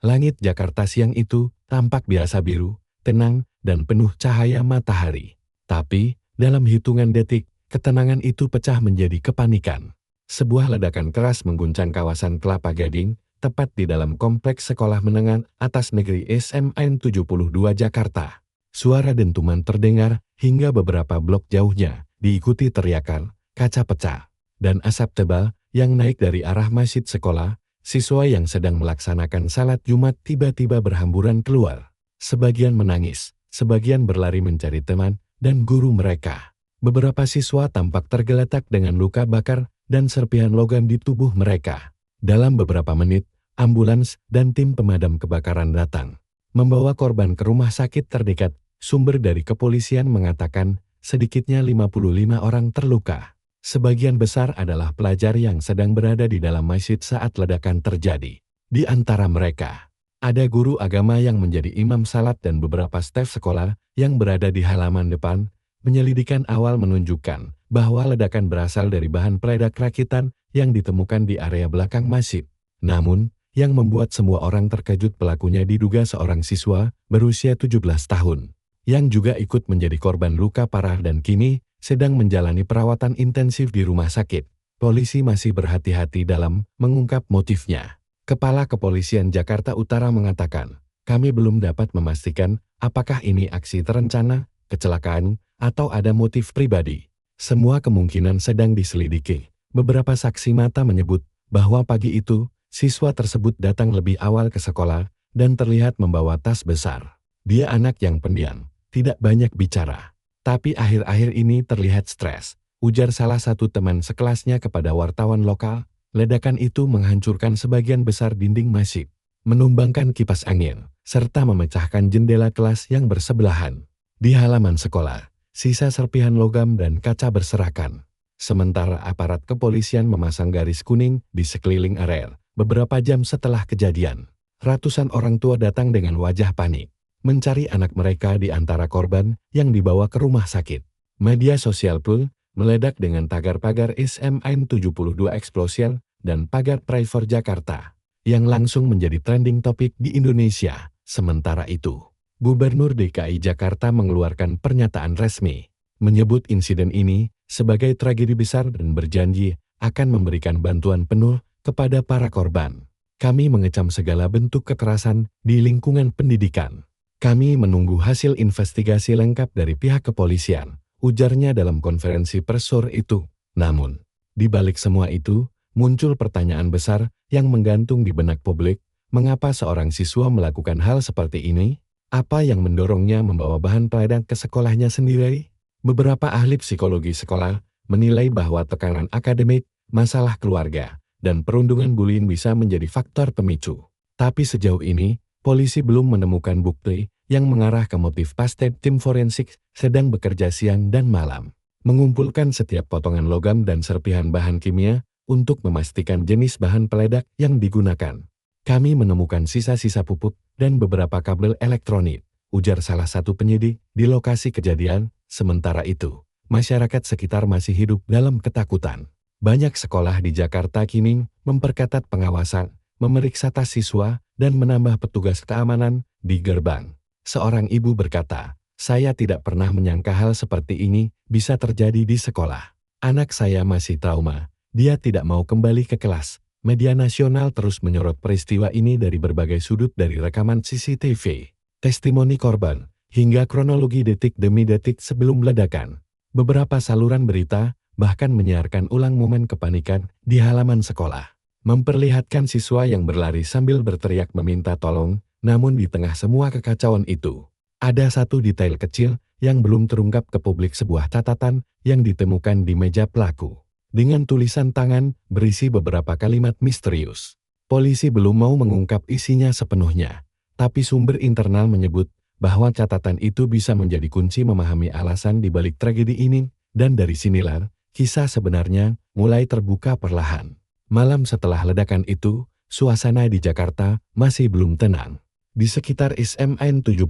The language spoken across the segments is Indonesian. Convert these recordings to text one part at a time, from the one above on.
Langit Jakarta siang itu tampak biasa biru, tenang, dan penuh cahaya matahari. Tapi, dalam hitungan detik, ketenangan itu pecah menjadi kepanikan. Sebuah ledakan keras mengguncang kawasan Kelapa Gading, tepat di dalam kompleks sekolah menengah atas negeri SMN 72 Jakarta. Suara dentuman terdengar hingga beberapa blok jauhnya, diikuti teriakan, kaca pecah, dan asap tebal yang naik dari arah masjid sekolah. Siswa yang sedang melaksanakan salat Jumat tiba-tiba berhamburan keluar. Sebagian menangis, sebagian berlari mencari teman dan guru mereka. Beberapa siswa tampak tergeletak dengan luka bakar dan serpihan logam di tubuh mereka. Dalam beberapa menit, ambulans dan tim pemadam kebakaran datang, membawa korban ke rumah sakit terdekat. Sumber dari kepolisian mengatakan sedikitnya 55 orang terluka. Sebagian besar adalah pelajar yang sedang berada di dalam masjid saat ledakan terjadi. Di antara mereka, ada guru agama yang menjadi imam salat dan beberapa staf sekolah yang berada di halaman depan. Penyelidikan awal menunjukkan bahwa ledakan berasal dari bahan peledak rakitan yang ditemukan di area belakang masjid. Namun, yang membuat semua orang terkejut pelakunya diduga seorang siswa berusia 17 tahun, yang juga ikut menjadi korban luka parah dan kini sedang menjalani perawatan intensif di rumah sakit. Polisi masih berhati-hati dalam mengungkap motifnya. Kepala Kepolisian Jakarta Utara mengatakan, kami belum dapat memastikan apakah ini aksi terencana, kecelakaan, atau ada motif pribadi. Semua kemungkinan sedang diselidiki. Beberapa saksi mata menyebut bahwa pagi itu, siswa tersebut datang lebih awal ke sekolah dan terlihat membawa tas besar. Dia anak yang pendiam, tidak banyak bicara. Tapi akhir-akhir ini terlihat stres, ujar salah satu teman sekelasnya kepada wartawan lokal. Ledakan itu menghancurkan sebagian besar dinding masjid, menumbangkan kipas angin, serta memecahkan jendela kelas yang bersebelahan. Di halaman sekolah, sisa serpihan logam dan kaca berserakan. Sementara aparat kepolisian memasang garis kuning di sekeliling area. Beberapa jam setelah kejadian, ratusan orang tua datang dengan wajah panik, mencari anak mereka di antara korban yang dibawa ke rumah sakit. Media sosial pun meledak dengan tagar pagar SMN 72 Explosion dan pagar Pray for Jakarta, yang langsung menjadi trending topik di Indonesia. Sementara itu, Gubernur DKI Jakarta mengeluarkan pernyataan resmi, menyebut insiden ini sebagai tragedi besar dan berjanji akan memberikan bantuan penuh kepada para korban. Kami mengecam segala bentuk kekerasan di lingkungan pendidikan. Kami menunggu hasil investigasi lengkap dari pihak kepolisian, ujarnya dalam konferensi pers sore itu. Namun, di balik semua itu, muncul pertanyaan besar yang menggantung di benak publik. Mengapa seorang siswa melakukan hal seperti ini? Apa yang mendorongnya membawa bahan peledak ke sekolahnya sendiri? Beberapa ahli psikologi sekolah menilai bahwa tekanan akademik, masalah keluarga, dan perundungan bullying bisa menjadi faktor pemicu. Tapi sejauh ini, polisi belum menemukan bukti yang mengarah ke motif. Pasti tim forensik sedang bekerja siang dan malam, mengumpulkan setiap potongan logam dan serpihan bahan kimia untuk memastikan jenis bahan peledak yang digunakan. Kami menemukan sisa-sisa pupuk dan beberapa kabel elektronik, ujar salah satu penyidik di lokasi kejadian. Sementara itu, masyarakat sekitar masih hidup dalam ketakutan. Banyak sekolah di Jakarta kini memperketat pengawasan, memeriksa tas siswa, dan menambah petugas keamanan di gerbang. Seorang ibu berkata, saya tidak pernah menyangka hal seperti ini bisa terjadi di sekolah. Anak saya masih trauma, dia tidak mau kembali ke kelas. Media nasional terus menyorot peristiwa ini dari berbagai sudut, dari rekaman CCTV, testimoni korban, hingga kronologi detik demi detik sebelum ledakan. Beberapa saluran berita bahkan menyiarkan ulang momen kepanikan di halaman sekolah, memperlihatkan siswa yang berlari sambil berteriak meminta tolong. Namun di tengah semua kekacauan itu, ada satu detail kecil yang belum terungkap ke publik. Sebuah catatan yang ditemukan di meja pelaku, dengan tulisan tangan berisi beberapa kalimat misterius. Polisi belum mau mengungkap isinya sepenuhnya, tapi sumber internal menyebut bahwa catatan itu bisa menjadi kunci memahami alasan di balik tragedi ini, dan dari sinilah kisah sebenarnya mulai terbuka perlahan. Malam setelah ledakan itu, suasana di Jakarta masih belum tenang. Di sekitar SMN 72,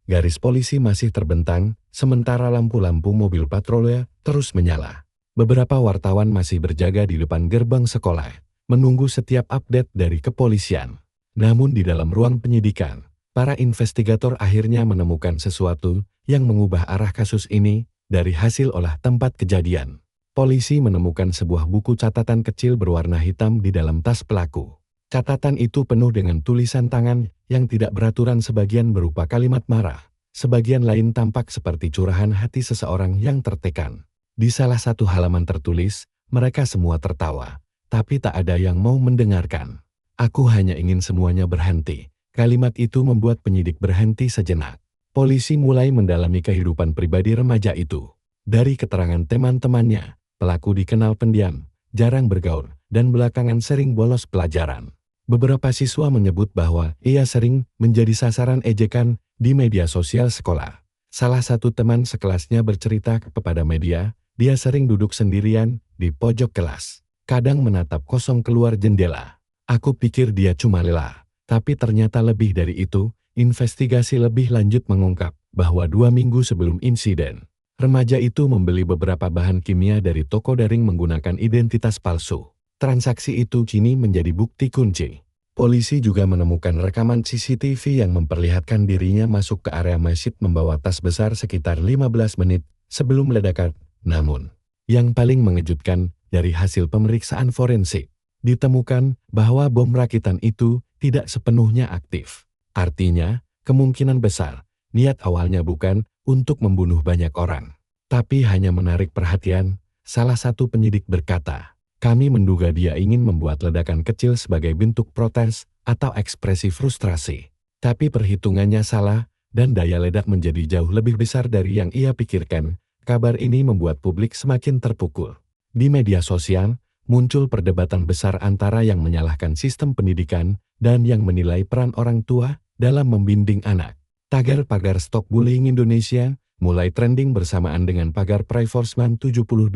garis polisi masih terbentang, sementara lampu-lampu mobil patroli terus menyala. Beberapa wartawan masih berjaga di depan gerbang sekolah, menunggu setiap update dari kepolisian. Namun di dalam ruang penyidikan, para investigator akhirnya menemukan sesuatu yang mengubah arah kasus ini. Dari hasil olah tempat kejadian, polisi menemukan sebuah buku catatan kecil berwarna hitam di dalam tas pelaku. Catatan itu penuh dengan tulisan tangan yang tidak beraturan, sebagian berupa kalimat marah, sebagian lain tampak seperti curahan hati seseorang yang tertekan. Di salah satu halaman tertulis, mereka semua tertawa, tapi tak ada yang mau mendengarkan. Aku hanya ingin semuanya berhenti. Kalimat itu membuat penyidik berhenti sejenak. Polisi mulai mendalami kehidupan pribadi remaja itu. Dari keterangan teman-temannya, pelaku dikenal pendiam, jarang bergaul, dan belakangan sering bolos pelajaran. Beberapa siswa menyebut bahwa ia sering menjadi sasaran ejekan di media sosial sekolah. Salah satu teman sekelasnya bercerita kepada media, dia sering duduk sendirian di pojok kelas, kadang menatap kosong keluar jendela. Aku pikir dia cuma lelah, tapi ternyata lebih dari itu. Investigasi lebih lanjut mengungkap bahwa 2 minggu sebelum insiden, remaja itu membeli beberapa bahan kimia dari toko daring menggunakan identitas palsu. Transaksi itu kini menjadi bukti kunci. Polisi juga menemukan rekaman CCTV yang memperlihatkan dirinya masuk ke area masjid membawa tas besar sekitar 15 menit sebelum ledakan. Namun, yang paling mengejutkan dari hasil pemeriksaan forensik, ditemukan bahwa bom rakitan itu tidak sepenuhnya aktif. Artinya, kemungkinan besar, niat awalnya bukan untuk membunuh banyak orang, tapi hanya menarik perhatian. Salah satu penyidik berkata, kami menduga dia ingin membuat ledakan kecil sebagai bentuk protes atau ekspresi frustrasi. Tapi perhitungannya salah, dan daya ledak menjadi jauh lebih besar dari yang ia pikirkan. Kabar ini membuat publik semakin terpukul. Di media sosial, muncul perdebatan besar antara yang menyalahkan sistem pendidikan dan yang menilai peran orang tua dalam membimbing anak. Tagar-pagar Stop Bullying Indonesia mulai trending bersamaan dengan pagar Pry-Forsman 72.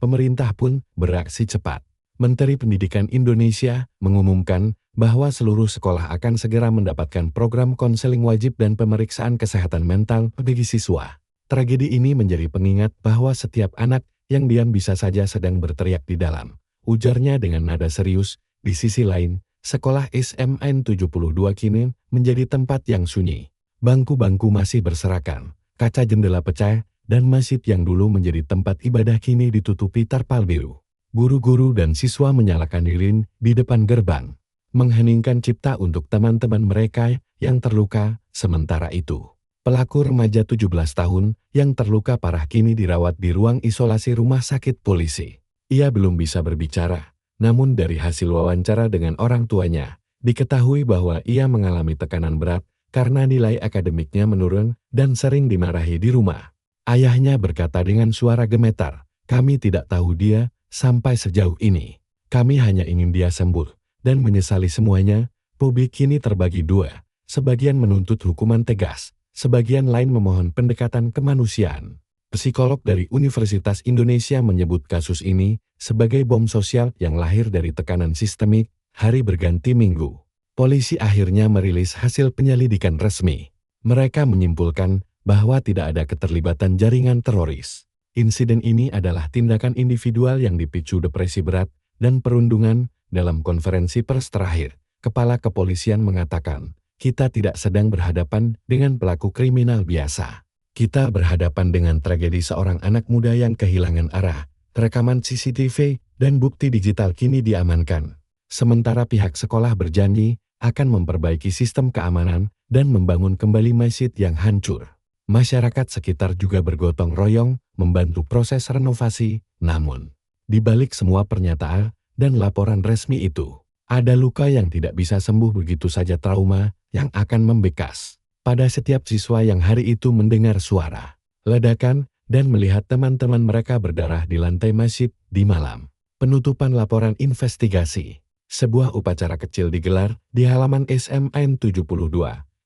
Pemerintah pun bereaksi cepat. Menteri Pendidikan Indonesia mengumumkan bahwa seluruh sekolah akan segera mendapatkan program konseling wajib dan pemeriksaan kesehatan mental bagi siswa. Tragedi ini menjadi pengingat bahwa setiap anak yang diam bisa saja sedang berteriak di dalam, ujarnya dengan nada serius. Di sisi lain, sekolah SMN 72 kini menjadi tempat yang sunyi. Bangku-bangku masih berserakan, kaca jendela pecah, dan masjid yang dulu menjadi tempat ibadah kini ditutupi tarpal biru. Guru-guru dan siswa menyalakan lilin di depan gerbang, mengheningkan cipta untuk teman-teman mereka yang terluka. Sementara itu, pelaku remaja 17 tahun yang terluka parah kini dirawat di ruang isolasi rumah sakit polisi. Ia belum bisa berbicara. Namun dari hasil wawancara dengan orang tuanya, diketahui bahwa ia mengalami tekanan berat karena nilai akademiknya menurun dan sering dimarahi di rumah. Ayahnya berkata dengan suara gemetar, kami tidak tahu dia sampai sejauh ini. Kami hanya ingin dia sembuh dan menyesali semuanya. Publik kini terbagi dua, sebagian menuntut hukuman tegas, sebagian lain memohon pendekatan kemanusiaan. Psikolog dari Universitas Indonesia menyebut kasus ini sebagai bom sosial yang lahir dari tekanan sistemik. Hari berganti minggu, polisi akhirnya merilis hasil penyelidikan resmi. Mereka menyimpulkan bahwa tidak ada keterlibatan jaringan teroris. Insiden ini adalah tindakan individual yang dipicu depresi berat dan perundungan. Dalam konferensi pers terakhir, Kepala Kepolisian mengatakan, kita tidak sedang berhadapan dengan pelaku kriminal biasa. Kita berhadapan dengan tragedi seorang anak muda yang kehilangan arah. Rekaman CCTV dan bukti digital kini diamankan. Sementara pihak sekolah berjanji akan memperbaiki sistem keamanan dan membangun kembali masjid yang hancur. Masyarakat sekitar juga bergotong royong membantu proses renovasi. Namun, di balik semua pernyataan dan laporan resmi itu, ada luka yang tidak bisa sembuh, begitu saja trauma yang akan membekas pada setiap siswa yang hari itu mendengar suara ledakan dan melihat teman-teman mereka berdarah di lantai masjid di malam penutupan laporan investigasi. Sebuah upacara kecil digelar di halaman SMN 72.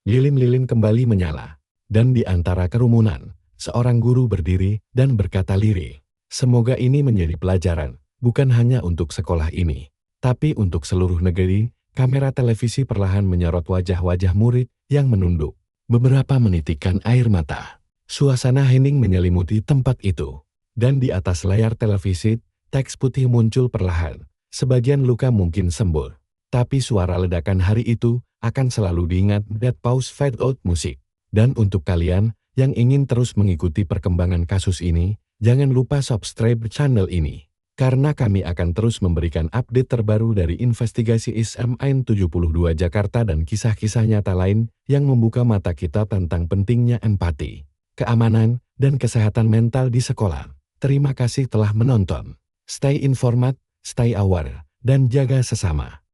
Lilin-lilin kembali menyala, dan di antara kerumunan, seorang guru berdiri dan berkata lirih, semoga ini menjadi pelajaran, bukan hanya untuk sekolah ini, tapi untuk seluruh negeri. Kamera televisi perlahan menyorot wajah-wajah murid yang menunduk. Beberapa menitikkan air mata. Suasana hening menyelimuti tempat itu. Dan di atas layar televisi, teks putih muncul perlahan. Sebagian luka mungkin sembuh, Tapi suara ledakan hari itu akan selalu diingat Dead Pause Fade Out Musik. Dan untuk kalian yang ingin terus mengikuti perkembangan kasus ini, jangan lupa subscribe channel ini. Karena kami akan terus memberikan update terbaru dari investigasi ISM-AIN 72 Jakarta dan kisah-kisah nyata lain yang membuka mata kita tentang pentingnya empati, keamanan, dan kesehatan mental di sekolah. Terima kasih telah menonton. Stay informed, stay aware, dan jaga sesama.